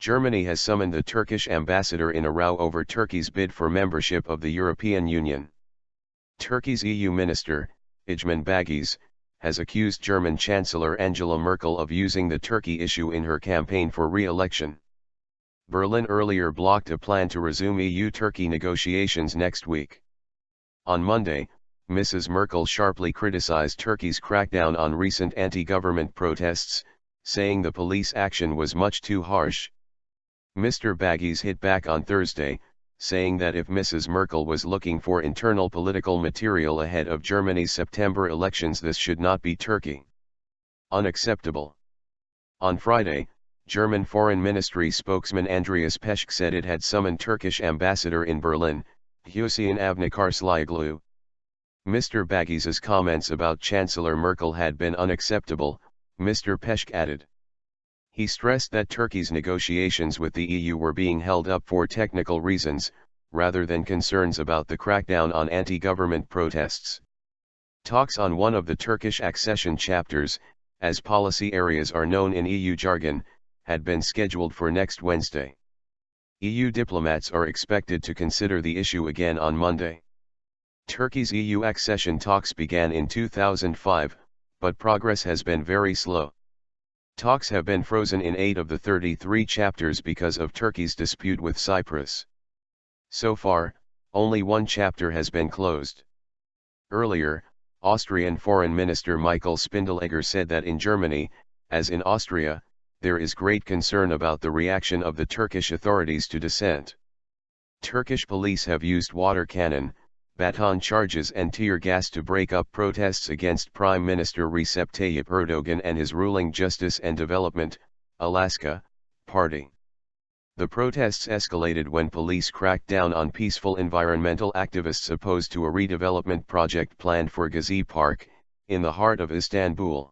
Germany has summoned the Turkish ambassador in a row over Turkey's bid for membership of the European Union. Turkey's EU minister, Egemen Bagis, has accused German Chancellor Angela Merkel of using the Turkey issue in her campaign for re-election. Berlin earlier blocked a plan to resume EU-Turkey negotiations next week. On Monday, Mrs Merkel sharply criticized Turkey's crackdown on recent anti-government protests, saying the police action was much too harsh. Mr Bagis hit back on Thursday, saying that if Mrs Merkel was looking for internal political material ahead of Germany's September elections, this should not be Turkey. Unacceptable. On Friday, German Foreign Ministry spokesman Andreas Peschke said it had summoned Turkish ambassador in Berlin, Huseyin Avni Karslioglu. Mr Bagis's comments about Chancellor Merkel had been unacceptable, Mr Peschke added. He stressed that Turkey's negotiations with the EU were being held up for technical reasons, rather than concerns about the crackdown on anti-government protests. Talks on one of the Turkish accession chapters, as policy areas are known in EU jargon, had been scheduled for next Wednesday. EU diplomats are expected to consider the issue again on Monday. Turkey's EU accession talks began in 2005, but progress has been very slow. Talks have been frozen in 8 of the 33 chapters because of Turkey's dispute with Cyprus. So far, only one chapter has been closed. Earlier, Austrian Foreign Minister Michael Spindelegger said that in Germany, as in Austria, there is great concern about the reaction of the Turkish authorities to dissent. Turkish police have used water cannon, baton charges and tear gas to break up protests against Prime Minister Recep Tayyip Erdogan and his ruling Justice and Development, Alaska, party. The protests escalated when police cracked down on peaceful environmental activists opposed to a redevelopment project planned for Gezi Park, in the heart of Istanbul.